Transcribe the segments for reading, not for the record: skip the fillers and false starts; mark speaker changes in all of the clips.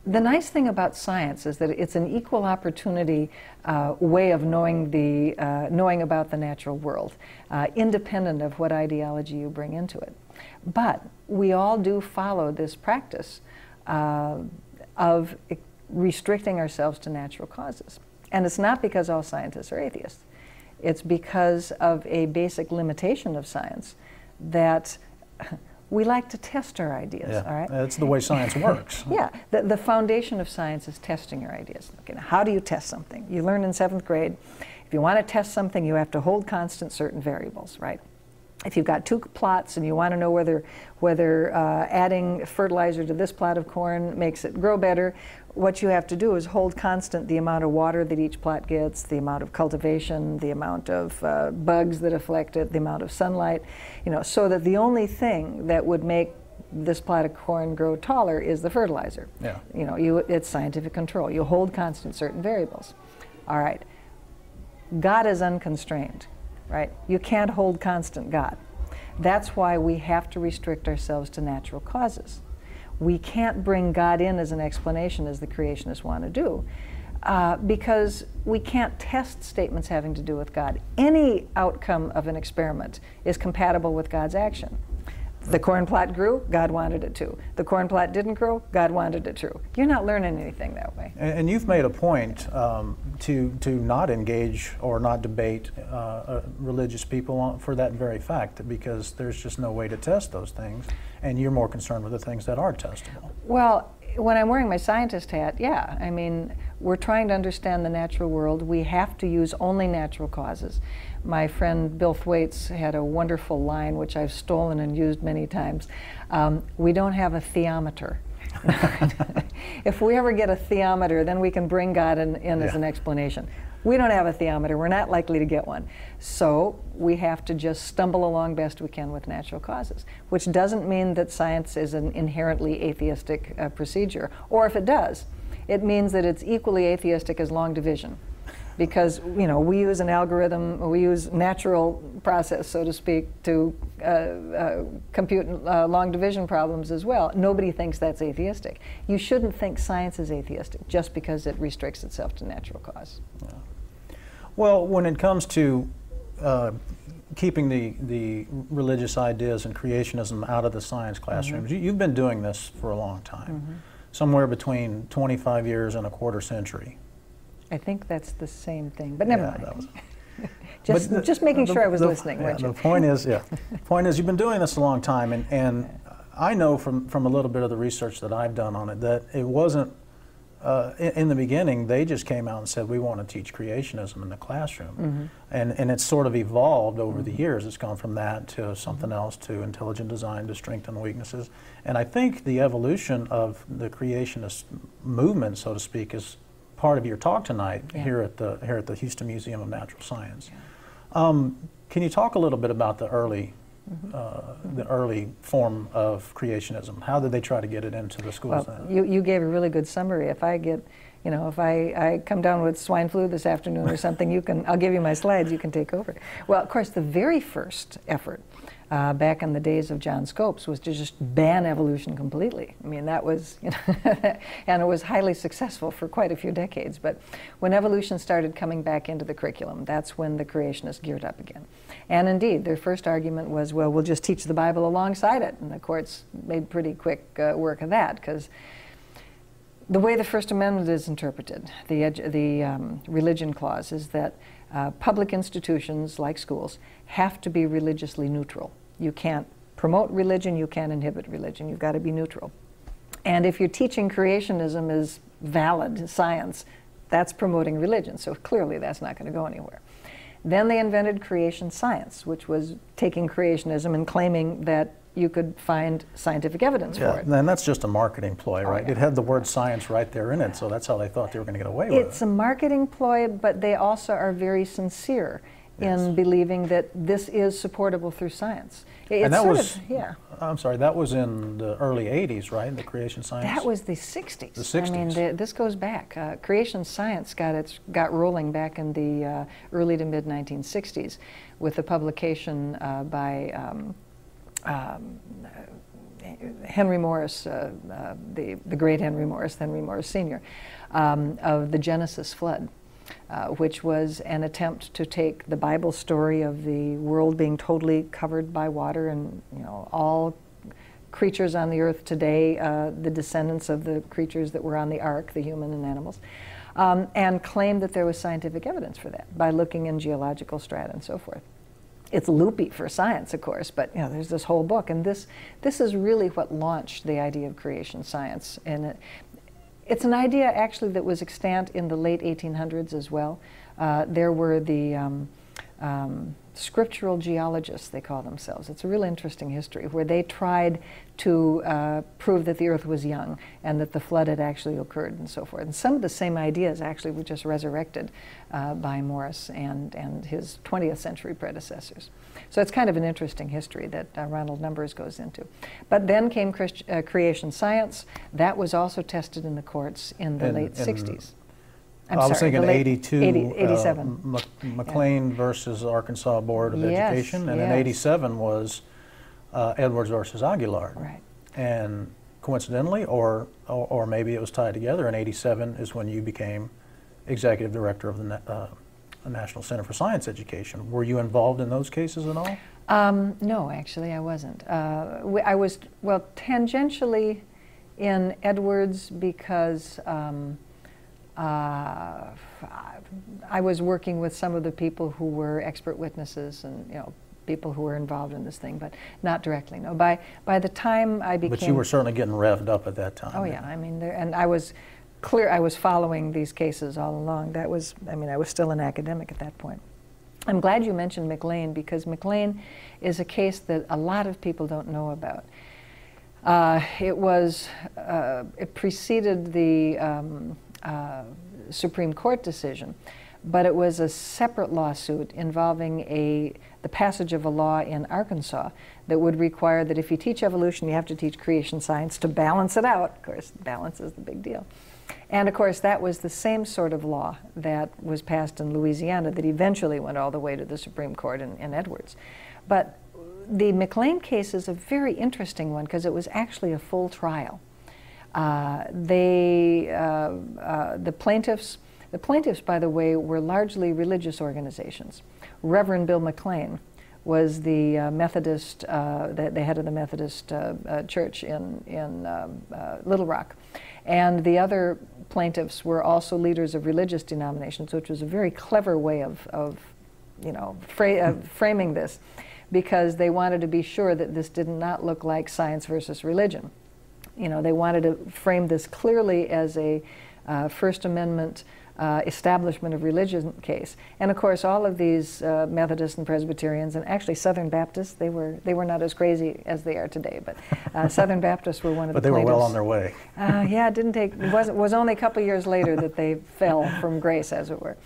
Speaker 1: The nice thing about science is that it's an equal opportunity way of knowing knowing about the natural world, independent of what ideology you bring into it. But we all do follow this practice of restricting ourselves to natural causes. And it's not because all scientists are atheists. It's because of a basic limitation of science that we like to test our ideas,
Speaker 2: yeah,
Speaker 1: all right?
Speaker 2: That's the way science works.
Speaker 1: Yeah, the foundation of science is testing your ideas. Okay, now how do you test something? You learn in 7th grade, if you want to test something, you have to hold constant certain variables, right? If you've got 2 plots and you want to know whether adding fertilizer to this plot of corn makes it grow better, what you have to do is hold constant the amount of water that each plot gets, the amount of cultivation, the amount of bugs that affect it, the amount of sunlight, you know, so that the only thing that would make this plot of corn grow taller is the fertilizer.
Speaker 2: Yeah.
Speaker 1: You know, it's scientific control. You hold constant certain variables. All right. God is unconstrained, right? You can't hold constant God. That's why we have to restrict ourselves to natural causes. We can't bring God in as an explanation as the creationists want to do, because we can't test statements having to do with God. Any outcome of an experiment is compatible with God's action. The corn plot grew, God wanted it to. The corn plot didn't grow, God wanted it to. You're not learning anything that way.
Speaker 2: And you've made a point to not engage or not debate religious people for that very fact, because there's just no way to test those things, and you're more concerned with the things that are testable.
Speaker 1: Well, when I'm wearing my scientist hat, yeah, I mean, we're trying to understand the natural world. We have to use only natural causes. My friend Bill Thwaites had a wonderful line, which I've stolen and used many times. We don't have a theometer. If we ever get a theometer, then we can bring God in as an explanation. We don't have a theometer. We're not likely to get one. So we have to just stumble along best we can with natural causes, which doesn't mean that science is an inherently atheistic procedure. Or if it does, it means that it's equally atheistic as long division. Because, you know, we use an algorithm, we use natural process, so to speak, to compute long division problems as well. Nobody thinks that's atheistic. You shouldn't think science is atheistic just because it restricts itself to natural cause.
Speaker 2: Yeah. Well, when it comes to keeping the religious ideas and creationism out of the science classrooms, you've been doing this for a long time, somewhere between 25 years and a quarter century.
Speaker 1: I think that's the same thing, but never mind.
Speaker 2: That was,
Speaker 1: just making sure I was listening.
Speaker 2: Yeah, the point is, you've been doing this a long time, and I know from a little bit of the research that I've done on it that it wasn't, in the beginning, they just came out and said, we want to teach creationism in the classroom. And it's sort of evolved over the years. It's gone from that to something else, to intelligent design, to strengths and weaknesses. And I think the evolution of the creationist movement, so to speak, is part of your talk tonight here at the Houston Museum of Natural Science. Can you talk a little bit about the early form of creationism? How did they try to get it into the schools?
Speaker 1: Well, you gave a really good summary. If I get, you know, if I come down with swine flu this afternoon or something, I'll give you my slides. You can take over. Well, of course, the very first effort back in the days of John Scopes was to just ban evolution completely. I mean, that was, you know, and it was highly successful for quite a few decades. But when evolution started coming back into the curriculum, that's when the creationists geared up again. And indeed, their first argument was, well, we'll just teach the Bible alongside it. And the courts made pretty quick work of that, because the way the First Amendment is interpreted, the religion clause, is that public institutions like schools have to be religiously neutral. You can't promote religion, you can't inhibit religion. You've got to be neutral. And if you're teaching creationism is valid science, that's promoting religion. So clearly that's not going to go anywhere. Then they invented creation science, which was taking creationism and claiming that you could find scientific evidence for it.
Speaker 2: And that's just a marketing ploy, right?
Speaker 1: Yeah.
Speaker 2: It had the word science right there in it, so that's how they thought they were going to get away with it.
Speaker 1: It's a marketing ploy, but they also are very sincere in believing that this is supportable through science.
Speaker 2: And that was, I'm sorry, that was in the early 80s, right? The creation science?
Speaker 1: That was the 60s.
Speaker 2: The 60s.
Speaker 1: I mean, this goes back. Creation science got rolling back in the early to mid 1960s with the publication by Henry Morris, the great Henry Morris Sr., of the Genesis flood, which was an attempt to take the Bible story of the world being totally covered by water, and all creatures on the earth today, the descendants of the creatures that were on the ark, the human and animals, and claimed that there was scientific evidence for that by looking in geological strata and so forth. It's loopy for science, of course, but there's this whole book, and this is really what launched the idea of creation science. And it's an idea actually that was extant in the late 1800s as well. There were the scriptural geologists, they call themselves. It's a really interesting history where they tried to prove that the earth was young and that the flood had actually occurred and so forth. And some of the same ideas actually were just resurrected by Morris and his 20th century predecessors. So it's kind of an interesting history that Ronald Numbers goes into. But then came creation science. That was also tested in the courts in the late 60s.
Speaker 2: I was thinking 82,
Speaker 1: 87.
Speaker 2: McClain versus Arkansas Board of Education, and then 87 was Edwards versus Aguilar.
Speaker 1: Right.
Speaker 2: And coincidentally, or maybe it was tied together, in 87 is when you became executive director of the National Center for Science Education. Were you involved in those cases at all?
Speaker 1: No, actually I wasn't. I was, well, tangentially in Edwards because I was working with some of the people who were expert witnesses and people who were involved in this thing, but not directly. No, by the time I became.
Speaker 2: But you were certainly getting revved up at that time.
Speaker 1: Oh yeah, I mean, and I was clear. I was following these cases all along. That was, I mean, I was still an academic at that point. I'm glad you mentioned McClain, because McClain is a case that a lot of people don't know about. It preceded the Supreme Court decision, but it was a separate lawsuit involving the passage of a law in Arkansas that would require that if you teach evolution, you have to teach creation science to balance it out. Of course, balance is the big deal. And of course, that was the same sort of law that was passed in Louisiana that eventually went all the way to the Supreme Court in Edwards. But the McClain case is a very interesting one because it was actually a full trial. The plaintiffs, by the way, were largely religious organizations. Reverend Bill McClain was the Methodist, the head of the Methodist church in Little Rock. And the other plaintiffs were also leaders of religious denominations, which was a very clever way of framing this, because they wanted to be sure that this did not look like science versus religion. They wanted to frame this clearly as a First Amendment establishment of religion case. And of course, all of these Methodists and Presbyterians, and actually Southern Baptists, they were not as crazy as they are today, but Southern Baptists were one of the plaintiffs.
Speaker 2: But they were well on their way.
Speaker 1: Yeah, it was only a couple years later that they fell from grace, as it were.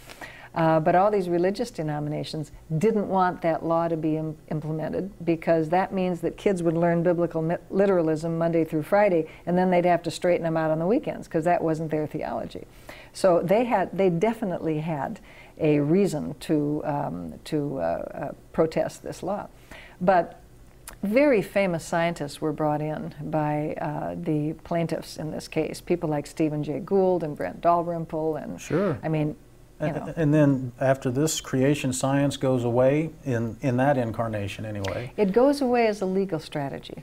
Speaker 1: But all these religious denominations didn't want that law to be implemented, because that means that kids would learn biblical literalism Monday through Friday, and then they'd have to straighten them out on the weekends, because that wasn't their theology. So they definitely had a reason to protest this law. But very famous scientists were brought in by the plaintiffs in this case, people like Stephen Jay Gould and Brent Dalrymple, and
Speaker 2: sure.
Speaker 1: I mean,
Speaker 2: and then after this, creation science goes away in that incarnation anyway.
Speaker 1: It goes away as a legal strategy.